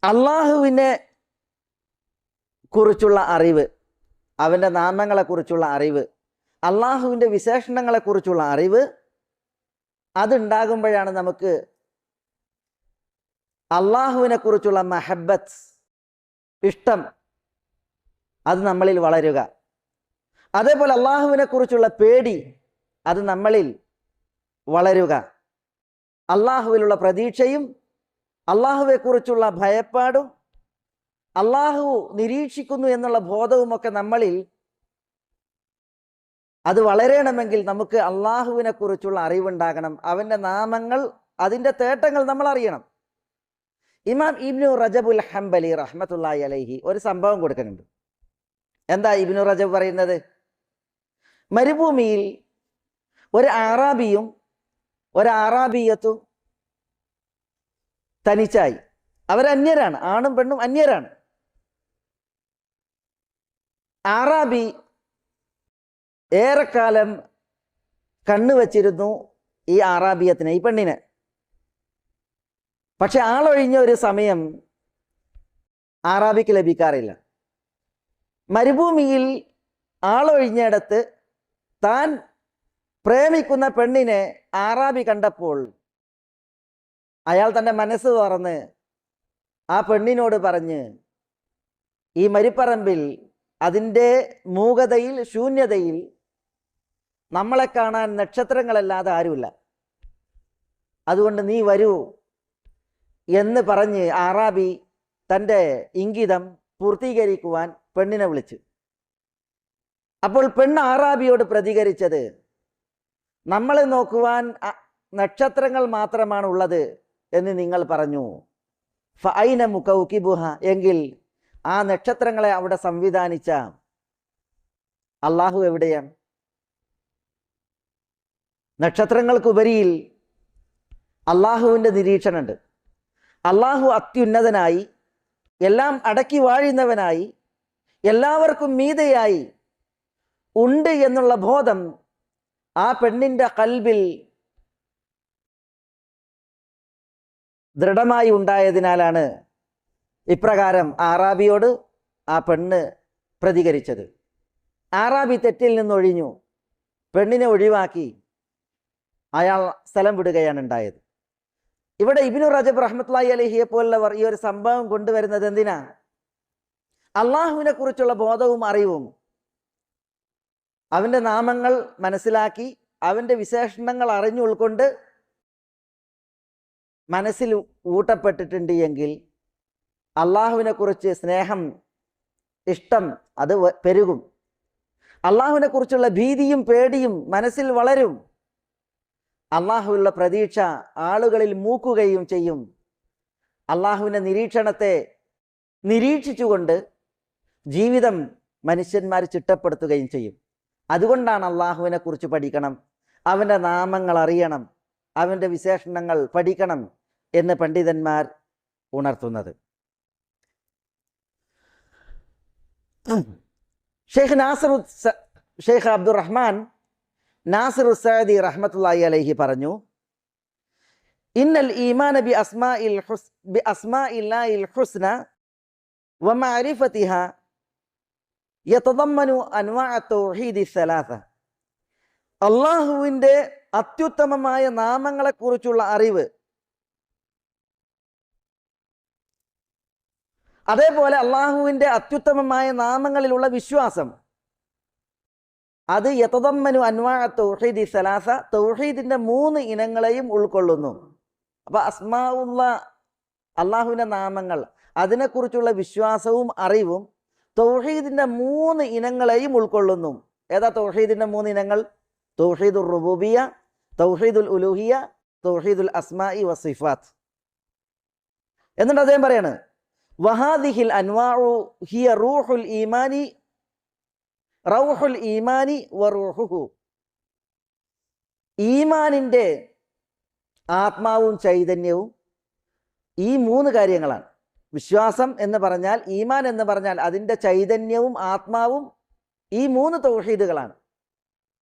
അള്ളാഹുവിനെ കുറിച്ചുള്ള അറിവ്, അവൻ്റെ നാമങ്ങളെക്കുറിച്ചുള്ള അറിവ്, അള്ളാഹുവിൻ്റെ വിശേഷണങ്ങളെക്കുറിച്ചുള്ള അറിവ്, അതുണ്ടാകുമ്പോഴാണ് നമുക്ക് അള്ളാഹുവിനെ കുറിച്ചുള്ള മഹബത്ത്, ഇഷ്ടം, അത് നമ്മളിൽ വളരുക. അതേപോലെ അള്ളാഹുവിനെ കുറിച്ചുള്ള പേടി, അത് നമ്മളിൽ വളരുക. അള്ളാഹുവിലുള്ള പ്രതീക്ഷയും അള്ളാഹുവെക്കുറിച്ചുള്ള ഭയപ്പാടും അള്ളാഹു നിരീക്ഷിക്കുന്നു എന്നുള്ള ബോധവുമൊക്കെ നമ്മളിൽ അത് വളരണമെങ്കിൽ നമുക്ക് അള്ളാഹുവിനെ കുറിച്ചുള്ള അറിവുണ്ടാകണം. അവൻ്റെ നാമങ്ങൾ, അതിൻ്റെ തേട്ടങ്ങൾ നമ്മൾ അറിയണം. ഇമാം ഇബ്നു റജബുൽ ഹംബലി റഹ്മത്തുള്ളാഹി അലൈഹി ഒരു സംഭവം കൊടുക്കുന്നുണ്ട്. എന്താ ഇബ്നു റജബ് പറയുന്നത്? മരുഭൂമിയിൽ ഒരു ആറാബിയും ഒരു ആറാബിയത്തും തനിച്ചായി. അവരന്യരാണ്, ആണും പെണ്ണും അന്യരാണ്. ആറാബി ഏറെക്കാലം കണ്ണുവച്ചിരുന്നു ഈ ആറാബിയത്തിനെ, ഈ പെണ്ണിനെ. പക്ഷെ ആളൊഴിഞ്ഞ ഒരു സമയം ആറാബിക്ക് ലഭിക്കാറില്ല. മരുഭൂമിയിൽ ആളൊഴിഞ്ഞിടത്ത് താൻ പ്രേമിക്കുന്ന പെണ്ണിനെ ആറാബി കണ്ടപ്പോൾ അയാൾ തൻ്റെ മനസ്സ് തുറന്ന് ആ പെണ്ണിനോട് പറഞ്ഞ്, ഈ മരിപ്പറമ്പിൽ അതിൻ്റെ മൂകതയിൽ, ശൂന്യതയിൽ നമ്മളെ കാണാൻ നക്ഷത്രങ്ങളല്ലാതെ ആരുമില്ല, അതുകൊണ്ട് നീ വരൂ എന്ന് പറഞ്ഞ് ആറാബി തൻ്റെ ഇംഗിതം പൂർത്തീകരിക്കുവാൻ പെണ്ണിനെ വിളിച്ചു. അപ്പോൾ പെണ്ണ് ആറാബിയോട് പ്രതികരിച്ചത്, നമ്മളെ നോക്കുവാൻ നക്ഷത്രങ്ങൾ മാത്രമാണ് ഉള്ളത് എന്ന് നിങ്ങൾ പറഞ്ഞു. ഫഅൈന മുകൗകിബുഹ, എങ്കിൽ ആ നക്ഷത്രങ്ങളെ അവിടെ സംവിധാനിച്ച അള്ളാഹു എവിടെയാണ്? നക്ഷത്രങ്ങൾക്കുപരിയിൽ അള്ളാഹുവിൻ്റെ നിരീക്ഷണമുണ്ട്. അള്ളാഹു അത്യുന്നതനായി, എല്ലാം അടക്കി വാഴുന്നവനായി, എല്ലാവർക്കും മീതെയായി ഉണ്ട് എന്നുള്ള ബോധം ആ പെണ്ണിൻ്റെ കൽബിൽ ദൃഢമായി ഉണ്ടായതിനാലാണ് ഇപ്രകാരം ആറാബിയോട് ആ പെണ്ണ് പ്രതികരിച്ചത്. ആറാബി തെറ്റിൽ നിന്നൊഴിഞ്ഞു, പെണ്ണിനെ ഒഴിവാക്കി അയാൾ സ്ഥലം വിടുകയാണ് ഉണ്ടായത്. ഇവിടെ ഇബ്നു റജബ് റഹ്മത്തുള്ളാഹി അലൈഹിയെ പോലുള്ളവർ ഈ ഒരു സംഭവം കൊണ്ടുവരുന്നത് എന്തിനാ? അള്ളാഹുവിനെ കുറിച്ചുള്ള ബോധവും അറിവും, അവൻ്റെ നാമങ്ങൾ മനസ്സിലാക്കി അവൻ്റെ വിശേഷണങ്ങൾ അറിഞ്ഞു ഉൾക്കൊണ്ട് മനസ്സിൽ ഊട്ടപ്പെട്ടിട്ടുണ്ട് എങ്കിൽ അള്ളാഹുവിനെ കുറിച്ച് സ്നേഹം, ഇഷ്ടം അത് പെരുകും. അള്ളാഹുവിനെ കുറിച്ചുള്ള ഭീതിയും പേടിയും മനസ്സിൽ വളരും. അള്ളാഹുവിലുള്ള പ്രതീക്ഷ ആളുകളിൽ മൂക്കുകയും ചെയ്യും. അള്ളാഹുവിൻ്റെ നിരീക്ഷണത്തെ നിരീക്ഷിച്ചുകൊണ്ട് ജീവിതം മനുഷ്യന്മാർ ചിട്ടപ്പെടുത്തുകയും ചെയ്യും. അതുകൊണ്ടാണ് അള്ളാഹുവിനെ കുറിച്ച് പഠിക്കണം, അവൻ്റെ നാമങ്ങൾ അറിയണം, അവൻ്റെ വിശേഷണങ്ങൾ പഠിക്കണം എന്ന് പണ്ഡിതന്മാർ ഉണർത്തുന്നത്. ഷെയ്ഖ് അബ്ദുറഹ്മാൻ നാസിർ സഅദി റഹ്മത്തുള്ളാഹി അലൈഹി പറഞ്ഞു, ഇന്നൽ ഈമാന ബി അസ്മാഇല്ലാഹിൽ ഹുസ്ന വ മഅരിഫതിഹാ യതദമ്മനു അൻവാഅ തൗഹീദി സലാസ. അള്ളാഹുവിൻ്റെ അത്യുത്തമമായ നാമങ്ങളെക്കുറിച്ചുള്ള അറിവ്, അതേപോലെ അള്ളാഹുവിൻ്റെ അത്യുത്തമമായ നാമങ്ങളിലുള്ള വിശ്വാസം, അത് യതദമ്മനു അൻവാഅ തൗഹീദി സലാസ, തൗഹീദിൻ്റെ 3 ഇനങ്ങളെയും ഉൾക്കൊള്ളുന്നു. അപ്പോൾ അസ്മാഉള്ള അള്ളാഹുവിൻ്റെ നാമങ്ങൾ, അതിനെക്കുറിച്ചുള്ള വിശ്വാസവും അറിവും തൗഹീദിൻ്റെ 3 ഇനങ്ങളെയും ഉൾക്കൊള്ളുന്നു. ഏതാ തൗഹീദിൻ്റെ 3 ഇനങ്ങൾ? തൗഹീദുർ റുബൂബിയ, തൗഹീദുൽ ഉലൂഹിയ, തൗഹീദുൽ അസ്മാഇ വസിഫാത്ത്. എന്നിട്ട് അദ്ദേഹം പറയാണ്, വഹാദിഹിൽ അൻവാഉ ഹിയ റൂഹുൽ ഈമാനി റൗഹുൽ ഈമാനി വറൂഹുഹു. ഈമാനിൻ്റെ ആത്മാവും ചൈതന്യവും ഈ 3 കാര്യങ്ങളാണ്. വിശ്വാസം എന്ന് പറഞ്ഞാൽ, ഈമാൻ എന്ന് പറഞ്ഞാൽ അതിൻ്റെ ചൈതന്യവും ആത്മാവും ഈ 3 തൗഹീദുകളാണ്.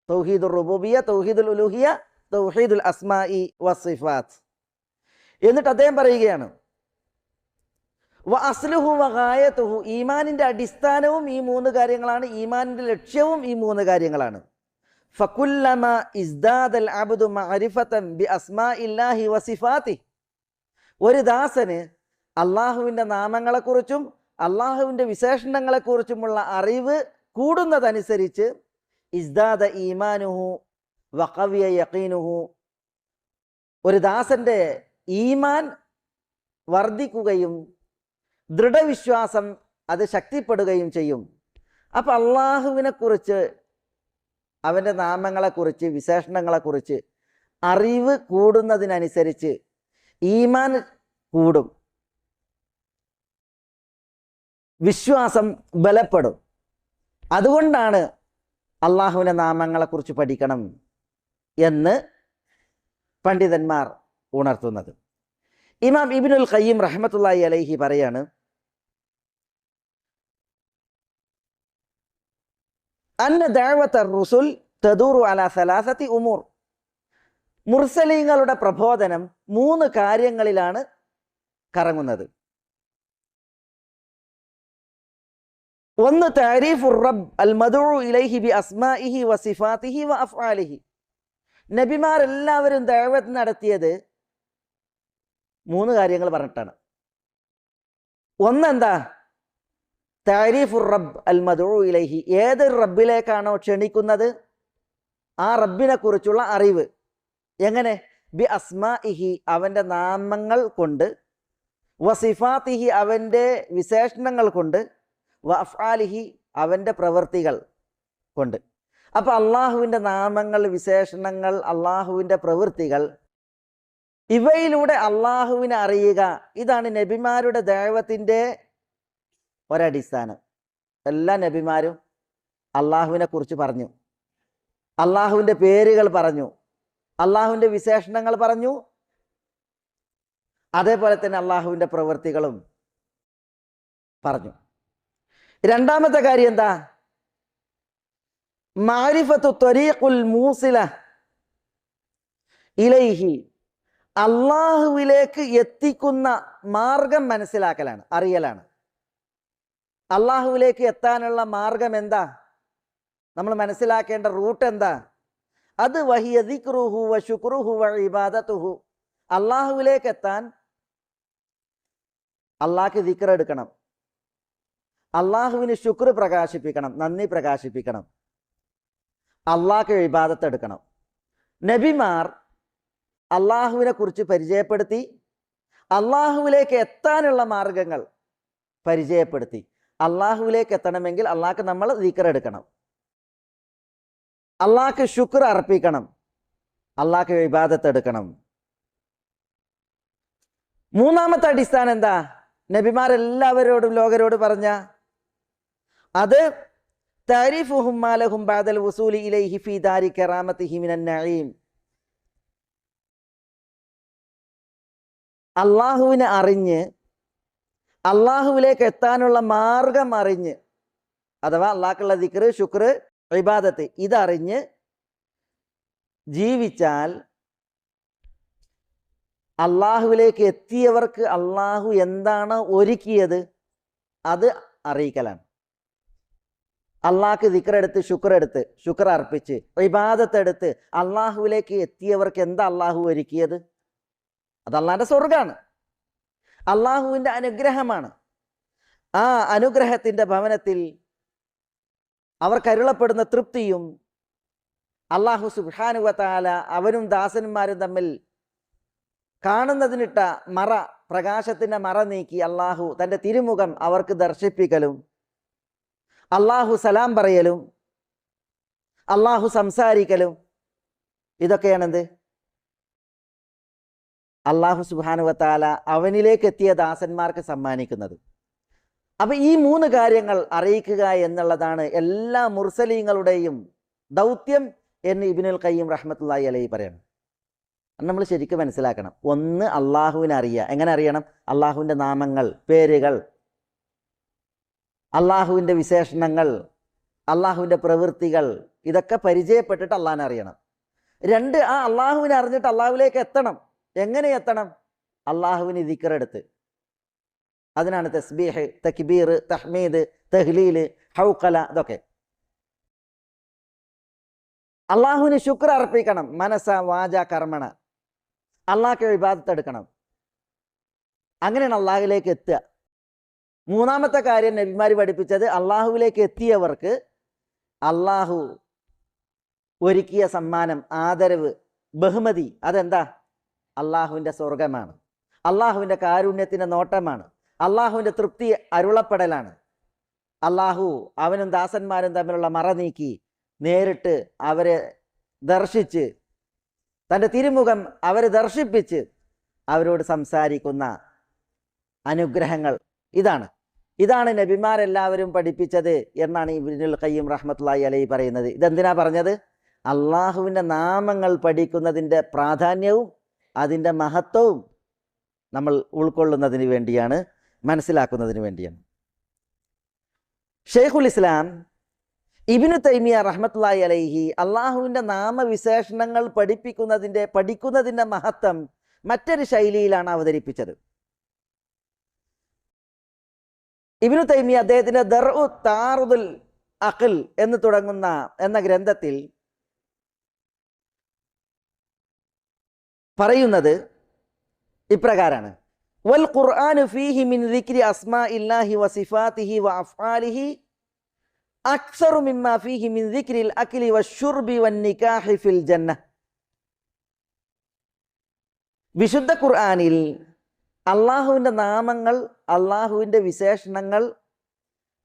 തൗഹീദുർ റുബൂബിയ, തൗഹീദുൽ ഉലൂഹിയ, തൗഹീദുൽ അസ്മാഇ വസിഫാത്ത്. എന്നിട്ട് അദ്ദേഹം പറയുകയാണ്, വ അസ്ലുഹു വ ഗായതുഹു, ഈമാനിൻ്റെ അടിസ്ഥാനവും ഈ മൂന്ന് കാര്യങ്ങളാണ്, ഈമാനിൻ്റെ ലക്ഷ്യവും ഈ മൂന്ന് കാര്യങ്ങളാണ്. ഫകുല്ലമ ഇസ്ദാദൽ അബ്ദു മഅരിഫതൻ ബി അസ്മാഇല്ലാഹി വ സിഫാതിഹി, ഒരു ദാസന് അള്ളാഹുവിൻ്റെ നാമങ്ങളെക്കുറിച്ചും അള്ളാഹുവിൻ്റെ വിശേഷണങ്ങളെക്കുറിച്ചുമുള്ള അറിവ് കൂടുന്നതനുസരിച്ച് ഇസ്ദാദ ഈമാനുഹു വഖവിയ യഖീനുഹു, ഒരു ദാസൻ്റെ ഈമാൻ വർദ്ധിക്കുകയും ദൃഢവിശ്വാസം അത് ശക്തിപ്പെടുകയും ചെയ്യും. അപ്പം അള്ളാഹുവിനെക്കുറിച്ച്, അവൻ്റെ നാമങ്ങളെക്കുറിച്ച്, വിശേഷണങ്ങളെക്കുറിച്ച് അറിവ് കൂടുന്നതിനനുസരിച്ച് ഈമാൻ കൂടും, വിശ്വാസം ബലപ്പെടും. അതുകൊണ്ടാണ് അള്ളാഹുവിൻ്റെ നാമങ്ങളെക്കുറിച്ച് പഠിക്കണം എന്ന് പണ്ഡിതന്മാർ ഉണർത്തുന്നത്. ഇമാം ഇബ്നുൽ ഖയ്യിം റഹ്മത്തുള്ളാഹി അലൈഹി പറയാണ്, അന്ന ദഅവത റുസുൽ തദൂറു അലാ സലാസത്തി ഉമൂർ, മുർസലീങ്ങളുടെ പ്രബോധനം 3 കാര്യങ്ങളിലാണ് കറങ്ങുന്നത്. ഒന്ന് തഅരീഫുർ റബ്ബ് അൽ മദ്ഊ ഇലൈഹി ബി അസ്മാഇഹി വ സിഫാതിഹി വ അഫ്ആലിഹി, നബിമാരെല്ലാവരും ദഅവത്ത് നടത്തിയത് 3 കാര്യങ്ങൾ പറഞ്ഞിട്ടാണ്. ഒന്നെന്താ? തഅരീഫുർ റബ്ബ് അൽ മദ്ഊ ഇലൈഹി, ഏതൊരു റബ്ബിലേക്കാണോ ക്ഷണിക്കുന്നത് ആ റബ്ബിനെ കുറിച്ചുള്ള അറിവ്. എങ്ങനെ? ബി അസ്മാഇഹി, അവൻ്റെ നാമങ്ങൾ കൊണ്ട്, വ സിഫാതിഹി, അവൻ്റെ വിശേഷണങ്ങൾ കൊണ്ട്, വ അഫ്ആലിഹി, അവൻ്റെ പ്രവൃത്തികൾ കൊണ്ട്. അപ്പം അള്ളാഹുവിൻ്റെ നാമങ്ങൾ, വിശേഷണങ്ങൾ, അള്ളാഹുവിൻ്റെ പ്രവൃത്തികൾ, ഇവയിലൂടെ അള്ളാഹുവിനെ അറിയുക, ഇതാണ് നബിമാരുടെ ദഅവത്തിൻ്റെ ഒരടിസ്ഥാനം. എല്ലാ നബിമാരും അള്ളാഹുവിനെ കുറിച്ച് പറഞ്ഞു, അള്ളാഹുവിൻ്റെ പേരുകൾ പറഞ്ഞു, അള്ളാഹുവിൻ്റെ വിശേഷണങ്ങൾ പറഞ്ഞു, അതേപോലെ തന്നെ അള്ളാഹുവിൻ്റെ പ്രവൃത്തികളും പറഞ്ഞു. രണ്ടാമത്തെ കാര്യം എന്താ? മാരിഫത്തു ത്വരീഖുൽ മൂസില ഇലൈഹി, അള്ളാഹുവിലേക്ക് എത്തിക്കുന്ന മാർഗം മനസ്സിലാക്കലാണ്, അറിയലാണ്. അള്ളാഹുവിലേക്ക് എത്താനുള്ള മാർഗം എന്താ? നമ്മൾ മനസ്സിലാക്കേണ്ട റൂട്ട് എന്താ? അത് വഹിയ ദിക്റുഹു വ ശുക്റുഹു വ ഇബാദത്തുഹു, അള്ളാഹുവിലേക്ക് എത്താൻ അള്ളാഹ്ക്ക് ദിക്ർ എടുക്കണം, അള്ളാഹുവിന് ശുക്ർ പ്രകാശിപ്പിക്കണം, നന്ദി പ്രകാശിപ്പിക്കണം, അള്ളാഹ്ക്ക് ഇബാദത്ത് എടുക്കണം. നബിമാർ അള്ളാഹുവിനെ കുറിച്ച് പരിചയപ്പെടുത്തി, അള്ളാഹുവിലേക്ക് എത്താനുള്ള മാർഗങ്ങൾ പരിചയപ്പെടുത്തി. അള്ളാഹുവിലേക്ക് എത്തണമെങ്കിൽ അള്ളാഹ്ക്ക് നമ്മൾ ദിക്ർ എടുക്കണം, അള്ളാഹ്ക്ക് ശുക്ർ അർപ്പിക്കണം, അള്ളാഹ്ക്ക് ഇബാദത്ത് എടുക്കണം. മൂന്നാമത്തെ അടിസ്ഥാനം എന്താ? നബിമാരെല്ലാവരോടും ലോകരോട് പറഞ്ഞ അത് തഅരീഫുഹും മാ ലഹും ബഅദൽ വുസൂലി ഇലൈഹി ഫീ ദാരി കറാമത്തിഹി മിനൻ നഈം, അള്ളാഹുവിനെ അറിഞ്ഞ് അള്ളാഹുവിലേക്ക് എത്താനുള്ള മാർഗം അറിഞ്ഞ്, അഥവാ അള്ളാഹ്ക്കുള്ള ദിക്ർ, ശുക്ർ, ഇബാദത്ത് ഇതറിഞ്ഞ് ജീവിച്ചാൽ അള്ളാഹുവിലേക്ക് എത്തിയവർക്ക് അള്ളാഹു എന്താണ് ഒരുക്കിയത് അത് അറിയിക്കലാണ്. അള്ളാഹ്ക്ക് ദിക്റെടുത്ത്, ശുക്ർ അർപ്പിച്ച്, ഇബാദത്ത് എടുത്ത് അള്ളാഹുവിലേക്ക് എത്തിയവർക്ക് എന്താ അള്ളാഹു ഒരുക്കിയത്? അത് അള്ളാഹിൻ്റെ സ്വർഗ്ഗമാണ്, അള്ളാഹുവിൻ്റെ അനുഗ്രഹമാണ്. ആ അനുഗ്രഹത്തിൻ്റെ ഭവനത്തിൽ അവർക്കരുളപ്പെടുന്ന തൃപ്തിയും, അള്ളാഹു സുബ്ഹാനഹു വ തആല അവനും ദാസന്മാരും തമ്മിൽ കാണുന്നതിനിട്ട മറ, പ്രകാശത്തിൻ്റെ മറ നീക്കി അള്ളാഹു തൻ്റെ തിരുമുഖം അവർക്ക് ദർശിപ്പിക്കലും, അള്ളാഹു സലാം പറയലും, അള്ളാഹു സംസാരിക്കലും, ഇതൊക്കെയാണെന്ത്? അള്ളാഹു സുബ്ഹാനഹു വ തആല അവനിലേക്ക് എത്തിയ ദാസന്മാർക്ക് സമ്മാനിക്കുന്നത്. അപ്പം ഈ 3 കാര്യങ്ങൾ അറിയിക്കുക എന്നുള്ളതാണ് എല്ലാ മുർസലീങ്ങളുടെയും ദൗത്യം എന്ന് ഇബ്നുൽ ഖയ്യിം റഹ്മത്തുള്ളാഹി അലൈഹി പറയണം. നമ്മൾ ശരിക്കും മനസ്സിലാക്കണം. ഒന്ന്, അള്ളാഹുവിനെ അറിയുക. എങ്ങനെ അറിയണം? അള്ളാഹുവിൻ്റെ നാമങ്ങൾ, പേരുകൾ, അള്ളാഹുവിൻ്റെ വിശേഷണങ്ങൾ, അള്ളാഹുവിൻ്റെ പ്രവൃത്തികൾ, ഇതൊക്കെ പരിചയപ്പെട്ടിട്ട് അള്ളാഹിനെ അറിയണം. 2, ആ അള്ളാഹുവിനെ അറിഞ്ഞിട്ട് അള്ളാഹുവിലേക്ക് എത്തണം. എങ്ങനെ എത്തണം? അള്ളാഹുവിന് ദിക്റെടുത്ത്, അതിനാണ് തസ്ബീഹ്, തക്ബീർ, തഹ്മീദ്, തഹ്ലീൽ, ഹൗഖല. ഇതൊക്കെ അള്ളാഹുവിന് ശുക്ർ അർപ്പിക്കണം, മനസ്സ വാച കർമ്മണ. അള്ളാഹ്ക്ക് ഇബാദത്ത് എടുക്കണം. അങ്ങനെയാണ് അള്ളാഹുവിലേക്ക് എത്തുക. മൂന്നാമത്തെ കാര്യം നബിമാർ പഠിപ്പിച്ചത്, അള്ളാഹുവിലേക്ക് എത്തിയവർക്ക് അള്ളാഹു ഒരുക്കിയ സമ്മാനം, ആദരവ്, ബഹുമതി, അതെന്താ? അള്ളാഹുവിൻ്റെ സ്വർഗമാണ്, അള്ളാഹുവിൻ്റെ കാരുണ്യത്തിൻ്റെ നോട്ടമാണ്, അള്ളാഹുവിൻ്റെ തൃപ്തി അരുളപ്പെടലാണ്. അള്ളാഹു അവനും ദാസന്മാരും തമ്മിലുള്ള മറ നീക്കി നേരിട്ട് അവരെ ദർശിച്ച്, തൻ്റെ തിരുമുഖം അവരെ ദർശിപ്പിച്ച് അവരോട് സംസാരിക്കുന്ന അനുഗ്രഹങ്ങൾ. ഇതാണ് നബിമാരെല്ലാവരും പഠിപ്പിച്ചത് എന്നാണ് ഇബ്നുൽ ഖയ്യിം റഹ്മത്തുള്ളാഹി അലൈഹി പറയുന്നത്. ഇതെന്തിനാ പറഞ്ഞത്? അള്ളാഹുവിൻ്റെ നാമങ്ങൾ പഠിക്കുന്നതിൻ്റെ പ്രാധാന്യവും അതിൻ്റെ മഹത്വവും നമ്മൾ ഉൾക്കൊള്ളുന്നതിന് വേണ്ടിയാണ്, മനസ്സിലാക്കുന്നതിന് വേണ്ടിയാണ്. ഷെയ്ഖുൽ ഇസ്ലാം ഇബ്നു തൈമിയ റഹ്മത്തുള്ളാഹി അലൈഹി അള്ളാഹുവിൻ്റെ നാമവിശേഷണങ്ങൾ പഠിക്കുന്നതിൻ്റെ മഹത്വം മറ്റൊരു ശൈലിയിലാണ് അവതരിപ്പിച്ചത്. ഇബ്നു തൈമിയ അദ്ദേഹത്തിൻ്റെ ദർഉ താറുദുൽ അഖ്ൽ എന്ന് തുടങ്ങുന്ന എന്ന ഗ്രന്ഥത്തിൽ പറയുന്നത് ഇപ്രകാരമാണ്: വൽ ഖുർആനു ഫീഹി മിൻ ദിക്രി അസ്മാഇല്ലാഹി വസിഫാതിഹി വഅഫ്ആലിഹി അക്സറു മിമ്മാ ഫീഹി മിൻ ദിക്രിൽ അക്ലി വശുർബി വന്നികാഹി ഫിൽ ജന്ന. വിശുദ്ധ ഖുർആനിൽ അള്ളാഹുവിൻ്റെ നാമങ്ങൾ, അള്ളാഹുവിൻ്റെ വിശേഷണങ്ങൾ,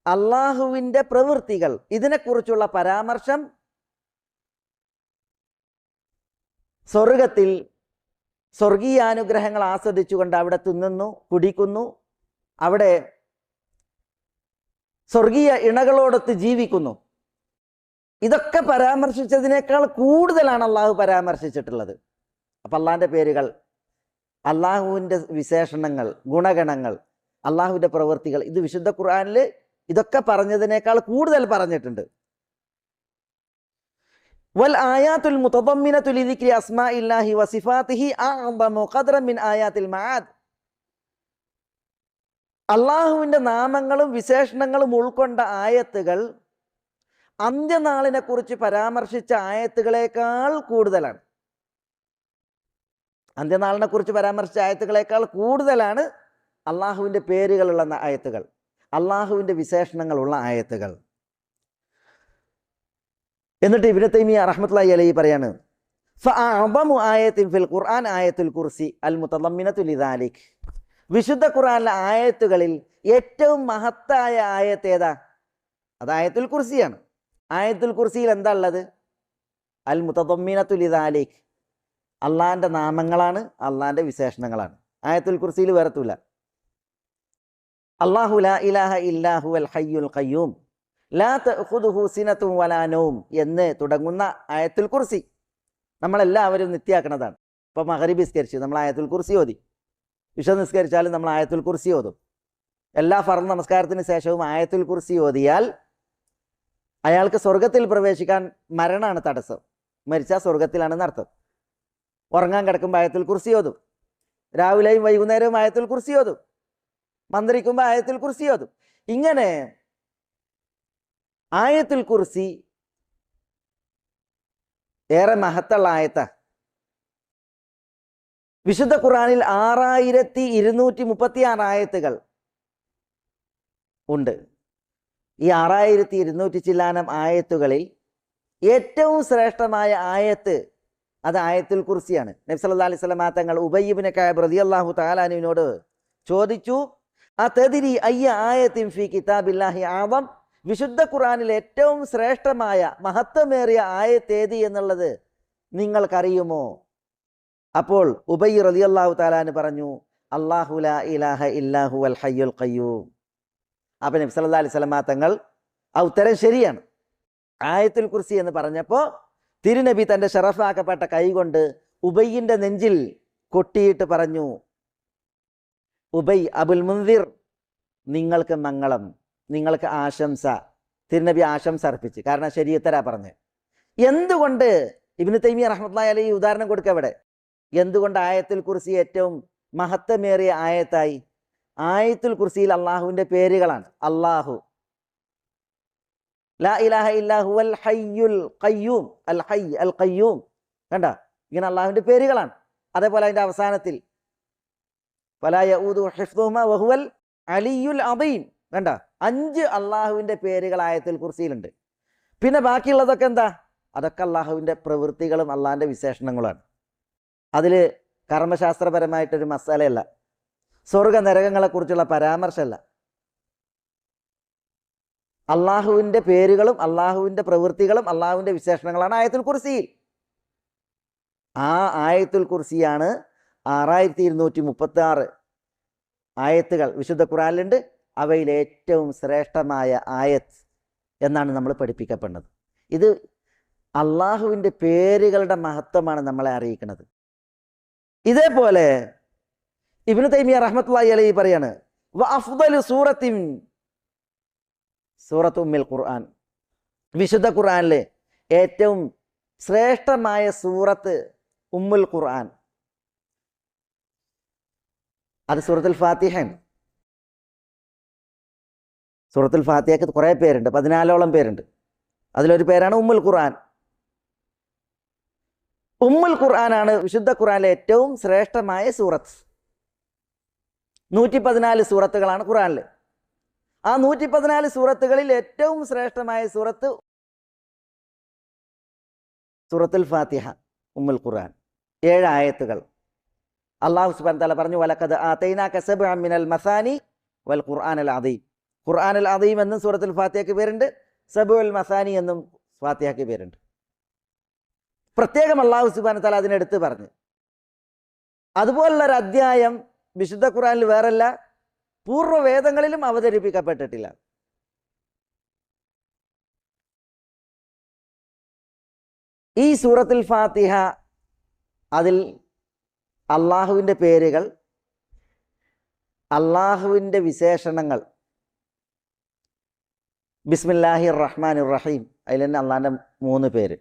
അള്ളാഹുവിൻ്റെ പ്രവൃത്തികൾ, ഇതിനെക്കുറിച്ചുള്ള പരാമർശം സ്വർഗത്തിൽ സ്വർഗീയാനുഗ്രഹങ്ങൾ ആസ്വദിച്ചുകൊണ്ട് അവിടെ തിന്നുന്നു, കുടിക്കുന്നു, അവിടെ സ്വർഗീയ ഇണകളോടൊത്ത് ജീവിക്കുന്നു. ഇതൊക്കെ പരാമർശിച്ചതിനേക്കാൾ കൂടുതലാണ് അള്ളാഹു പരാമർശിച്ചിട്ടുള്ളത്. അപ്പം അള്ളാഹിൻ്റെ പേരുകൾ, അള്ളാഹുവിൻ്റെ വിശേഷണങ്ങൾ, ഗുണഗണങ്ങൾ, അള്ളാഹുവിൻ്റെ പ്രവൃത്തികൾ, ഇത് വിശുദ്ധ ഖുർആനിൽ ഇതൊക്കെ പറഞ്ഞതിനേക്കാൾ കൂടുതൽ പറഞ്ഞിട്ടുണ്ട്. വൽ ആയാത്തുൽ മുതദമ്മിനതു ലിദിക്രി അസ്മാഇല്ലാഹി വസിഫാതിഹി അഅ്ദമു ഖദ്റൻ മിൻ ആയാത്തിൽ മആദ്. അള്ളാഹുവിൻ്റെ നാമങ്ങളും വിശേഷണങ്ങളും ഉൾക്കൊണ്ട ആയത്തുകൾ അന്ത്യനാളിനെ കുറിച്ച് പരാമർശിച്ച ആയത്തുകളേക്കാൾ കൂടുതലാണ്. അന്ത്യനാളിനെ കുറിച്ച് പരാമർശിച്ച ആയത്തുകളേക്കാൾ കൂടുതലാണ് അള്ളാഹുവിൻ്റെ പേരുകളുള്ള ആയത്തുകൾ, അള്ളാഹുവിൻ്റെ വിശേഷണങ്ങളുള്ള ആയത്തുകൾ. എന്നിട്ട് ഇബ്നു തൈമിയ റഹ്മത്തുള്ളാഹി അലൈഹി പറയാണ്, ഫഅഅ്ദമു ആയത്തിൻ ഫിൽ ഖുർആൻ ആയത്തുൽ കുർസി അൽ മുതദമ്മിനതു ലിദാലിക്. വിശുദ്ധ ഖുർആനിലെ ആയത്തുകളിൽ ഏറ്റവും മഹത്തായ ആയത്ത് ഏതാ? അത് ആയത്തുൽ കുർസിയാണ്. ആയത്തുൽ കുർസിയിൽ എന്താ ഉള്ളത്? അൽ മുതദമ്മിനതു ലിദാലിക്, അള്ളാഹിൻ്റെ നാമങ്ങളാണ്, അള്ളാഹിൻ്റെ വിശേഷണങ്ങളാണ്. ആയത്തുൽ കുർസിയിൽ വേറെത്തൂല. അല്ലാഹു ലാ ഇലാഹ ഇല്ലാ ഹുവൽ ഹയ്യുൽ ഖയ്യൂം ലാ തഅഖുദുഹു സിനത്തുൻ വലാ നൗം എന്ന് തുടങ്ങുന്ന ആയത്തുൽ കുർസി നമ്മളെല്ലാവരും നിത്യാക്കണതാണ്. ഇപ്പോൾ മഗ്രിബ് നിസ്കരിച്ച് നമ്മൾ ആയത്തുൽ കുർസി ഓതി, ഇശ നിസ്കരിച്ചാലും നമ്മൾ ആയത്തുൽ കുർസി ഓതും. എല്ലാ ഫർദ് നമസ്കാരത്തിന് ശേഷവും ആയത്തുൽ കുർസി ഓതിയാൽ അയാൾക്ക് സ്വർഗത്തിൽ പ്രവേശിക്കാൻ മരണമാണ് തടസ്സം. മരിച്ചാൽ സ്വർഗത്തിലാണെന്ന് അർത്ഥം. ഉറങ്ങാൻ കിടക്കുമ്പോൾ ആയത്തുൽ കുർസി ഓതും, രാവിലെയും വൈകുന്നേരവും ആയത്തുൽ കുർസി ഓതും, മന്ത്രിക്കുമ്പോൾ ആയത്തുൽ കുർസി ഓതും. ഇങ്ങനെ ആയത്തുൽ കുർസി ഏറെ മഹത്തുള്ള ആയത്താ. വിശുദ്ധ ഖുർആനിൽ 6236 ആയത്തുകൾ ഉണ്ട്. ഈ 6200 ചില്ലാനം ആയത്തുകളിൽ ഏറ്റവും ശ്രേഷ്ഠമായ ആയത്ത് അത് ആയത്തുൽ കുർസിയാണ്. നബി സല്ലല്ലാഹു അലൈഹി വസല്ലം തങ്ങൾ ഉബയ്യ് ഇബ്നു കഅബ് റളിയല്ലാഹു തആല അൻഹുവിനോട് ചോദിച്ചു, അതദ്രി അയ്യ ആയത്തിൻ ഫീ കിതാബില്ലാഹി അഅ്ദം, വിശുദ്ധ ഖുർആനിൽ ഏറ്റവും ശ്രേഷ്ഠമായ മഹത്വമേറിയ ആയത്ത് ഏത് എന്നുള്ളത് നിങ്ങൾക്കറിയുമോ? അപ്പോൾ ഉബയ്യ് റളിയല്ലാഹു തആല അൻഹു പറഞ്ഞു, അല്ലാഹു ലാ ഇലാഹ ഇല്ലാ ഹുവൽ ഹയ്യുൽ ഖയ്യൂം. അപ്പോൾ നബി സല്ലല്ലാഹു അലൈഹി വസല്ലം തങ്ങൾ ആ ഉത്തരം ശരിയാണ്. ആയത്തുൽ കുർസി എന്ന് പറഞ്ഞപ്പോൾ തിരുനബി തൻ്റെ ഷറഫാക്കപ്പെട്ട കൈകൊണ്ട് ഉബയ്യിൻ്റെ നെഞ്ചിൽ കൊട്ടിയിട്ട് പറഞ്ഞു, ഉബയ് അബുൽ മുൻദിർ, നിങ്ങൾക്ക് മംഗളം, നിങ്ങൾക്ക് ആശംസ. തിരുനബി ആശംസ അർപ്പിച്ച്, കാരണം ശരീഅത്തരാ പറഞ്ഞ്. എന്തുകൊണ്ട് ഇബ്നു തൈമിയ റഹ്മത്തുള്ളാഹി അലൈഹി ഉദാഹരണം കൊടുക്കുക ഇവിടെ. എന്തുകൊണ്ട് ആയത്തുൽ കുർസി ഏറ്റവും മഹത്വമേറിയ ആയത്തായി? ആയത്തുൽ കുർസിയിൽ അള്ളാഹുവിൻ്റെ പേരുകളാണ്. അള്ളാഹു, ലാ ഇലാഹ ഇല്ലാ ഹുവൽ ഹയ്യുൽ ഖയ്യൂം, അൽ ഹയ്യ് അൽ ഖയ്യൂം, കണ്ട ഇങ്ങനെ അള്ളാഹുവിൻ്റെ പേരുകളാണ്. അതേപോലെ അതിൻ്റെ അവസാനത്തിൽ ഫലാ യഊദു ഹിഫ്ദുഹുമാ വഹുവൽ അലിയുൽ അദീം, കണ്ട 5 അള്ളാഹുവിൻ്റെ പേരുകൾ ആയത്തുൽ കുർസിയിലുണ്ട്. പിന്നെ ബാക്കിയുള്ളതൊക്കെ എന്താ? അതൊക്കെ അള്ളാഹുവിൻ്റെ പ്രവൃത്തികളും അള്ളാഹിൻ്റെ വിശേഷണങ്ങളുമാണ്. അതിൽ കർമ്മശാസ്ത്രപരമായിട്ടൊരു മസാലയല്ല, സ്വർഗ നരകങ്ങളെക്കുറിച്ചുള്ള പരാമർശമല്ല. അള്ളാഹുവിൻ്റെ പേരുകളും അള്ളാഹുവിൻ്റെ പ്രവൃത്തികളും അള്ളാഹുവിൻ്റെ വിശേഷണങ്ങളാണ് ആയത്തുൽ കുർസിയിൽ. ആ ആയത്തുൽ കുർസിയാണ് 6236 ആയത്തുകൾ വിശുദ്ധ ഖുർആനിലുണ്ട്. അവയിൽ ഏറ്റവും ശ്രേഷ്ഠമായ ആയത്ത് എന്നാണ് നമ്മൾ പഠിപ്പിക്കപ്പെടുന്നത്. ഇത് അള്ളാഹുവിൻ്റെ പേരുകളുടെ മഹത്വമാണ് നമ്മളെ അറിയിക്കുന്നത്. ഇതേപോലെ ഇബ്നു തൈമിയ റഹ്മത്തുള്ളാഹി അലൈഹി പറയാണ്, വ അഫ്ദലു സൂറത്തിൻ സൂറത്ത് ഉമ്മുൽ ഖുർആൻ, വിശുദ്ധ ഖുർആനിലെ ഏറ്റവും ശ്രേഷ്ഠമായ സൂറത്ത് ഉമ്മുൽ ഖുർആൻ, അത് സൂറത്തുൽ ഫാത്തിഹയാണ്. സൂറത്തുൽ ഫാത്തിഹയ്ക്ക് കുറേ പേരുണ്ട്, 14ഓളം പേരുണ്ട്. അതിലൊരു പേരാണ് ഉമ്മുൽ ഖുർആൻ. ഉമ്മുൽ ഖുർആനാണ് വിശുദ്ധ ഖുർആനിലെ ഏറ്റവും ശ്രേഷ്ഠമായ സൂറത്ത്. 114 സൂറത്തുകളാണ് ഖുർആനിൽ. ആ 114 സൂറത്തുകളിൽ ഏറ്റവും ശ്രേഷ്ഠമായ സൂറത്ത് സൂറത്തുൽ ഫാത്തിഹ, ഉമ്മുൽ ഖുർആൻ. 7 ആയത്തുകൾ. അല്ലാഹു സുബ്ഹാനഹു വ തആല പറഞ്ഞു, വലഖദ് ആതൈനാക സബ്അൻ മിനൽ മസാനി വൽ ഖുർആനൽ അദീം. ഖുർആനൽ അദീം എന്നും സൂറത്തുൽ ഫാത്തിഹയ്ക്ക് പേരുണ്ട്, സബ്ഉൽ മസാനി എന്നും ഫാത്തിഹയ്ക്ക് പേരുണ്ട്. പ്രത്യേകം അല്ലാഹു സുബ്ഹാനഹു വ തആല അതിനെടുത്ത് പറഞ്ഞു. അതുപോലുള്ളൊരു അധ്യായം വിശുദ്ധ ഖുർആനിൽ വേറല്ല, പൂർവ്വവേദങ്ങളിലും അവതരിപ്പിക്കപ്പെട്ടിട്ടില്ല. ഈ സൂറത്തുൽ ഫാത്തിഹ, അതിൽ അള്ളാഹുവിൻ്റെ പേരുകൾ, അള്ളാഹുവിൻ്റെ വിശേഷണങ്ങൾ, ബിസ്മില്ലാഹിർ റഹ്മാനിർ റഹീം, അതിൽ തന്നെ അള്ളാഹിൻ്റെ 3 പേര്,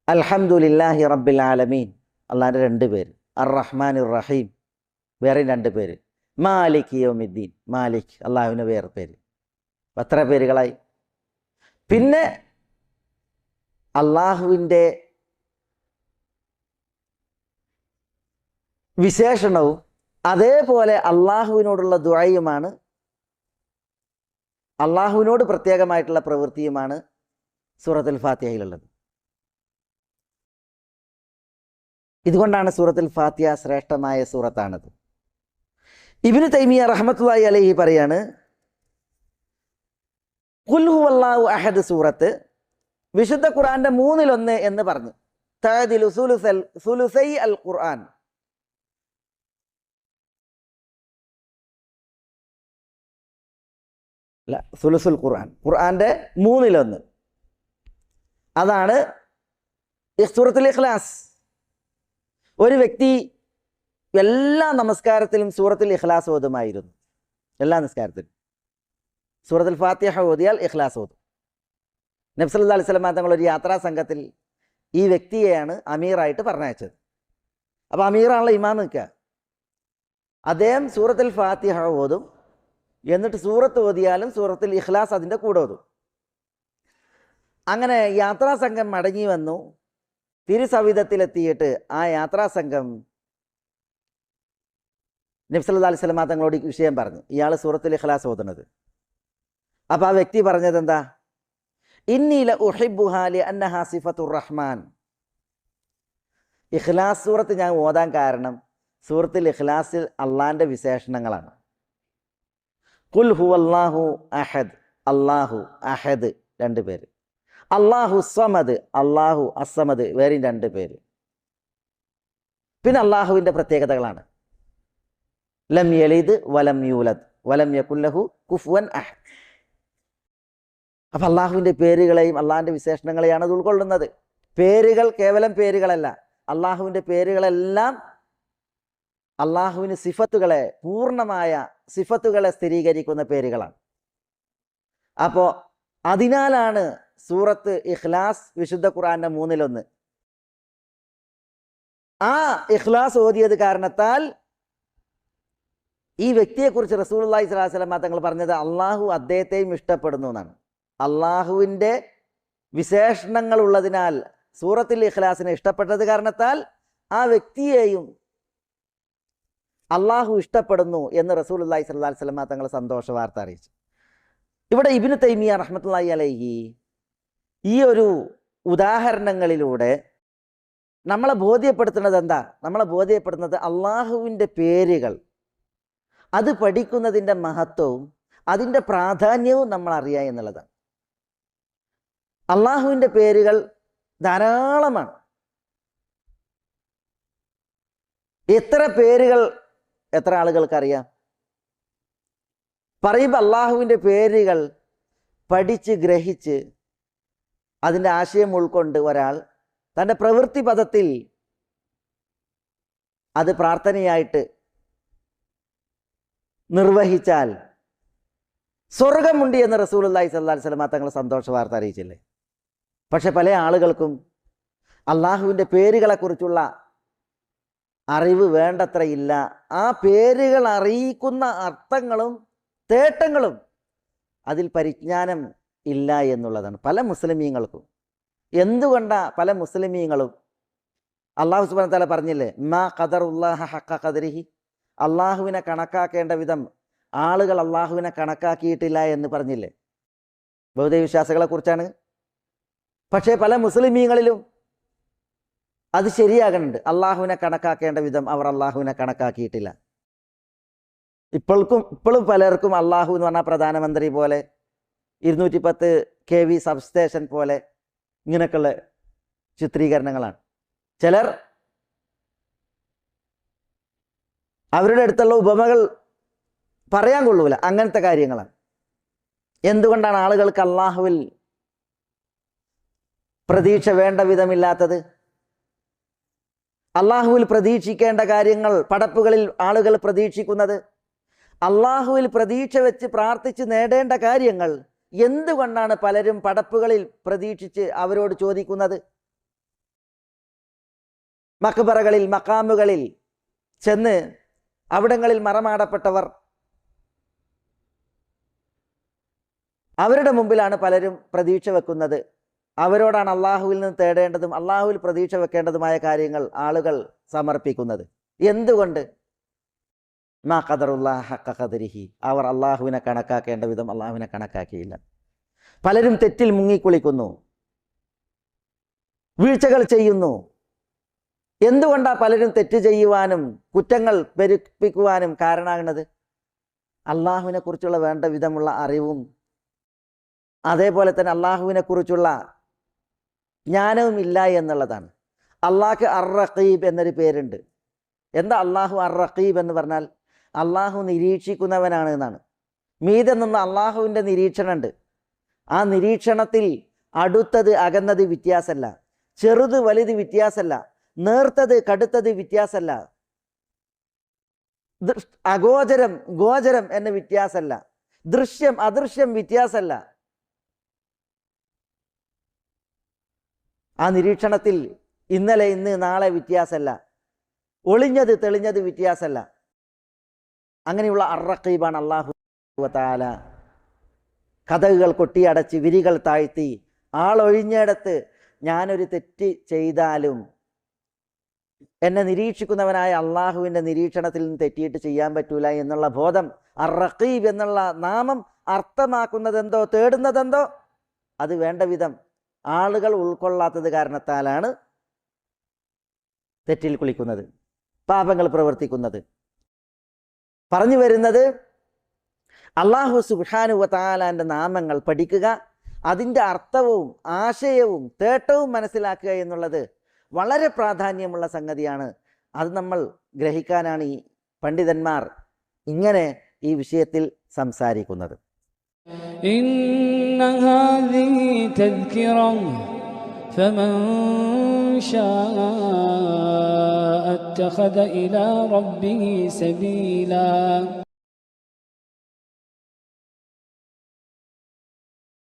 അൽഹംദുലില്ലാഹി റബ്ബിൽ ആലമീൻ അള്ളാഹിൻ്റെ 2 പേര്, അർ റഹ്മാനിർ റഹീം വേറെ 2 പേര്, മാലിക് യൗമിദ്ദീൻ മാലിക് അള്ളാഹുവിൻ്റെ വേറെ പേര്. എത്ര പേരുകളായി? പിന്നെ അള്ളാഹുവിൻ്റെ വിശേഷണവും അതേപോലെ അള്ളാഹുവിനോടുള്ള ദുആയുമാണ്, അള്ളാഹുവിനോട് പ്രത്യേകമായിട്ടുള്ള പ്രവൃത്തിയുമാണ് സൂറത്തുൽ ഫാത്തിഹയിലുള്ളത്. ഇതുകൊണ്ടാണ് സൂറത്തുൽ ഫാത്തിഹ ശ്രേഷ്ഠമായ സൂറത്താണത്. ഇബ്നു തൈമിയ റഹ്മത്തുള്ളാഹി അലൈഹി പറയാണ്, ഖുൽ ഹുവല്ലാഹു അഹദ് സൂറത്ത് വിശുദ്ധ ഖുർആന്റെ 1/3 എന്ന് പറഞ്ഞു. തഅദിലു സുലുസൈ അൽ ഖുർആൻ, സുലുസുൽ ഖുർആൻ, ഖുർആന്റെ 1/3. അതാണ് സൂറത്തുൽ ഇഖ്ലാസ്. ഒരു വ്യക്തി എല്ലാ നമസ്കാരത്തിലും സൂറത്തുൽ ഇഖ്ലാസ് ഓതുമായിരുന്നു. എല്ലാ നിസ്കാരത്തിലും സൂറത്തുൽ ഫാത്തിഹ ഓതിയാൽ ഇഖ്ലാസ് ഓതും. നബി സല്ലല്ലാഹു അലൈഹി വസല്ലം തങ്ങൾ ഒരു യാത്രാ സംഘത്തിൽ ഈ വ്യക്തിയെയാണ് അമീറായിട്ട് പറഞ്ഞയച്ചത്. അപ്പോൾ അമീറാണല്ലോ ഇമാം നിൽക്കുക. അദ്ദേഹം സൂറത്തുൽ ഫാത്തിഹ ഓതും, എന്നിട്ട് സൂറത്ത് ഓതിയാലും സൂറത്തുൽ ഇഖ്ലാസ് അതിൻ്റെ കൂടെ ഓതും. അങ്ങനെ യാത്രാ സംഘം മടങ്ങി വന്നു. തിരുസവിധത്തിലെത്തിയിട്ട് ആ യാത്രാ സംഘം നബി സല്ലല്ലാഹു അലൈഹി വസല്ലം തങ്ങളോട് വിഷയം പറഞ്ഞു, ഇയാൾ സൂറത്തുൽ ഇഖ്ലാസ് ഓതുന്നത്. അപ്പോൾ ആ വ്യക്തി പറഞ്ഞത് എന്താ? ഇന്നി ലഉഹിബ്ബുഹാ ലിഅന്നഹാ സിഫത്തുർ റഹ്മാൻ. ഇഖ്ലാസ് സൂറത്ത് ഞാൻ ഓതാൻ കാരണം സൂറത്തുൽ ഇഖ്ലാസിൽ അള്ളാഹിൻ്റെ വിശേഷണങ്ങളാണ്. ഖുൽ ഹുവല്ലാഹു അഹദ്, അല്ലാഹു അഹദ് 2 പേര്, അല്ലാഹു സമദ്, അല്ലാഹു അസ്സമദ് വേറെയും 2 പേര്. പിന്നെ അള്ളാഹുവിൻ്റെ പ്രത്യേകതകളാണ്. ലം യലിദ് വലം യൂലദ് വലം യകുൽ ലഹു കുഫുവൻ അഹദ്. അപ്പം അള്ളാഹുവിൻ്റെ പേരുകളെയും അള്ളാഹിൻ്റെ വിശേഷണങ്ങളെയാണ് അത് ഉൾക്കൊള്ളുന്നത്. പേരുകൾ കേവലം പേരുകളല്ല, അള്ളാഹുവിൻ്റെ പേരുകളെല്ലാം അള്ളാഹുവിന് സിഫത്തുകളെ, പൂർണ്ണമായ സിഫത്തുകളെ സ്ഥിരീകരിക്കുന്ന പേരുകളാണ്. അപ്പോൾ അതിനാലാണ് സൂറത്ത് ഇഖ്ലാസ് വിശുദ്ധ ഖുർആന്റെ 1/3. ആ ഇഖ്ലാസ് ഓതിയത് കാരണത്താൽ ഈ വ്യക്തിയെക്കുറിച്ച് റസൂലുള്ളാഹി സ്വല്ലല്ലാഹു അലൈഹി വസല്ലം തങ്ങൾ പറഞ്ഞത് അള്ളാഹു അദ്ദേഹത്തെയും ഇഷ്ടപ്പെടുന്നു എന്നാണ്. അള്ളാഹുവിൻ്റെ വിശേഷണങ്ങൾ ഉള്ളതിനാൽ സൂറത്തുൽ ഇഖ്ലാസിനെ ഇഷ്ടപ്പെട്ടത് കാരണത്താൽ ആ വ്യക്തിയെയും അള്ളാഹു ഇഷ്ടപ്പെടുന്നു എന്ന് റസൂലുള്ളാഹി സ്വല്ലല്ലാഹു അലൈഹി വസല്ലം തങ്ങൾ സന്തോഷ വാർത്ത അറിയിച്ചു. ഇവിടെ ഇബ്നു തൈമിയ റഹ്മത്തുള്ളാഹി അലൈഹി ഈ ഒരു ഉദാഹരണങ്ങളിലൂടെ നമ്മളെ ബോധ്യപ്പെടുത്തുന്നത് എന്താ? നമ്മളെ ബോധ്യപ്പെടുത്തുന്നത് അള്ളാഹുവിൻ്റെ പേരുകൾ അത് പഠിക്കുന്നതിൻ്റെ മഹത്വവും അതിൻ്റെ പ്രാധാന്യവും നമ്മൾ അറിയുക എന്നുള്ളതാണ്. അള്ളാഹുവിൻ്റെ പേരുകൾ ധാരാളമാണ്. എത്ര പേരുകൾ എത്ര ആളുകൾക്കറിയാം? പറയുമ്പോൾ അള്ളാഹുവിൻ്റെ പേരുകൾ പഠിച്ച് ഗ്രഹിച്ച് അതിൻ്റെ ആശയം ഉൾക്കൊണ്ട് ഒരാൾ തൻ്റെ പ്രവൃത്തി പദത്തിൽ അത് പ്രാർത്ഥനയായിട്ട് നിർവഹിച്ചാൽ സ്വർഗമുണ്ട് എന്ന് റസൂലുള്ളാഹി സ്വല്ലല്ലാഹു അലൈഹി വസല്ലം തങ്ങൾ സന്തോഷ വാർത്ത അറിയിച്ചില്ലേ? പക്ഷെ പല ആളുകൾക്കും അള്ളാഹുവിൻ്റെ പേരുകളെക്കുറിച്ചുള്ള അറിവ് വേണ്ടത്രയില്ല. ആ പേരുകൾ അറിയിക്കുന്ന അർത്ഥങ്ങളും തേട്ടങ്ങളും അതിൽ പരിജ്ഞാനം ഇല്ല എന്നുള്ളതാണ് പല മുസ്ലിമീങ്ങൾക്കും. എന്തുകൊണ്ടാണ് പല മുസ്ലിമീങ്ങളും അള്ളാഹു സുബ്ഹാനഹു വ തആല പറഞ്ഞില്ലേ, മാ ഖദറുല്ലാഹ ഹഖ ഖദരിഹി, അള്ളാഹുവിനെ കണക്കാക്കേണ്ട വിധം ആളുകൾ അള്ളാഹുവിനെ കണക്കാക്കിയിട്ടില്ല എന്ന് പറഞ്ഞില്ലേ? ബൗദ്ധ വിശ്വാസികളെ കുറിച്ചാണ്. പക്ഷേ പല മുസ്ലിമീങ്ങളിലും അത് ശരിയാകുന്നുണ്ട്. അള്ളാഹുവിനെ കണക്കാക്കേണ്ട വിധം അവർ അള്ളാഹുവിനെ കണക്കാക്കിയിട്ടില്ല. ഇപ്പോഴും പലർക്കും അള്ളാഹു എന്ന് പറഞ്ഞാൽ പ്രധാനമന്ത്രി പോലെ 210 kV സബ്സ്റ്റേഷൻ പോലെ ഇങ്ങനെയൊക്കെയുള്ള ചിത്രീകരണങ്ങളാണ്. ചിലർ അവരുടെ അടുത്തുള്ള ഉപമകൾ പറയാൻ കൊള്ളൂല, അങ്ങനത്തെ കാര്യങ്ങളാണ്. എന്തുകൊണ്ടാണ് ആളുകൾക്ക് അള്ളാഹുവിൽ പ്രതീക്ഷ വേണ്ട വിധമില്ലാത്തത്? അള്ളാഹുവിൽ പ്രതീക്ഷിക്കേണ്ട കാര്യങ്ങൾ പടപ്പുകളിൽ ആളുകൾ പ്രതീക്ഷിക്കുന്നത്, അള്ളാഹുവിൽ പ്രതീക്ഷ വെച്ച് പ്രാർത്ഥിച്ച് നേടേണ്ട കാര്യങ്ങൾ എന്തുകൊണ്ടാണ് പലരും പടപ്പുകളിൽ പ്രതീക്ഷിച്ച് അവരോട് ചോദിക്കുന്നത്? മഖ്ബറകളിൽ മഖാമുകളിൽ ചെന്ന് അവിടങ്ങളിൽ മറമാടപ്പെട്ടവർ അവരുടെ മുമ്പിലാണ് പലരും പ്രതീക്ഷ വെക്കുന്നത്. അവരോടാണ് അള്ളാഹുവിൽ നിന്ന് തേടേണ്ടതും അള്ളാഹുവിൽ പ്രതീക്ഷ വെക്കേണ്ടതുമായ കാര്യങ്ങൾ ആളുകൾ സമർപ്പിക്കുന്നത്. എന്തുകൊണ്ട്? മാ ഖദറുല്ലാഹ ഹഖ ഖദരിഹി, അവർ അള്ളാഹുവിനെ കണക്കാക്കേണ്ട വിധം അള്ളാഹുവിനെ കണക്കാക്കിയില്ല. പലരും തെറ്റിൽ മുങ്ങിക്കുളിക്കുന്നു, വീഴ്ചകൾ ചെയ്യുന്നു. എന്തുകൊണ്ടാണ് പലരും തെറ്റ് ചെയ്യുവാനും കുറ്റങ്ങൾ പെരുപ്പിക്കുവാനും കാരണമാകുന്നത്? അള്ളാഹുവിനെ കുറിച്ചുള്ള വേണ്ട വിധമുള്ള അറിവും അതേപോലെ തന്നെ അള്ളാഹുവിനെ കുറിച്ചുള്ള ജ്ഞാനവും ഇല്ല എന്നുള്ളതാണ്. അള്ളാഹ്ക്ക് അർ-റഖീബ് എന്നൊരു പേരുണ്ട്. എന്താ അള്ളാഹു അർ-റഖീബ് എന്ന് പറഞ്ഞാൽ? അള്ളാഹു നിരീക്ഷിക്കുന്നവനാണ് എന്നാണ്. മീതെ നിന്ന് അള്ളാഹുവിൻ്റെ നിരീക്ഷണമുണ്ട്. ആ നിരീക്ഷണത്തിൽ അടുത്തത് അകന്നത് വ്യത്യാസമല്ല, ചെറുത് വലുത് വ്യത്യാസമല്ല, നേർത്തത് കടുത്തത് വ്യത്യാസമല്ല, അഗോചരം ഗോചരം എന്ന വ്യത്യാസമല്ല, ദൃശ്യം അദൃശ്യം വ്യത്യാസമല്ല. ആ നിരീക്ഷണത്തിൽ ഇന്നലെ ഇന്ന് നാളെ വ്യത്യാസമല്ല, ഒളിഞ്ഞത് തെളിഞ്ഞത് വ്യത്യാസമല്ല. അങ്ങനെയുള്ള അർ-റഖീബാണ് അല്ലാഹു തആല. കഥകൾ കൊട്ടിയടച്ച് വിരികൾ താഴ്ത്തി ആളൊഴിഞ്ഞിടത്ത് ഞാനൊരു തെറ്റ് ചെയ്താലും എന്നെ നിരീക്ഷിക്കുന്നവനായ അള്ളാഹുവിൻ്റെ നിരീക്ഷണത്തിൽ നിന്ന് തെറ്റിയിട്ട് ചെയ്യാൻ പറ്റൂല എന്നുള്ള ബോധം അർ-റഖീബ് എന്നുള്ള നാമം അർത്ഥമാക്കുന്നതെന്തോ തേടുന്നതെന്തോ അത് വേണ്ട വിധം ആളുകൾ ഉൾക്കൊള്ളാത്തത് കാരണത്താലാണ് തെറ്റിൽ കുളിക്കുന്നത്, പാപങ്ങൾ പ്രവർത്തിക്കുന്നത്. പറഞ്ഞു വരുന്നത് അല്ലാഹു സുബ്ഹാനഹു വ തആലാന്റെ നാമങ്ങൾ പഠിക്കുക, അതിൻ്റെ അർത്ഥവും ആശയവും തേട്ടവും മനസ്സിലാക്കുക എന്നുള്ളത് വളരെ പ്രാധാന്യമുള്ള സംഗതിയാണ്. അത് നമ്മൾ ഗ്രഹിക്കാനാണ് ഈ പണ്ഡിതന്മാർ ഇങ്ങനെ ഈ വിഷയത്തിൽ സംസാരിക്കുന്നത്. ഇന്ന ഹാദിഹി തദ്കിറ ഫമൻ ശാഅ അത്തഖദ ഇലാ റബ്ബിഹി സബീല.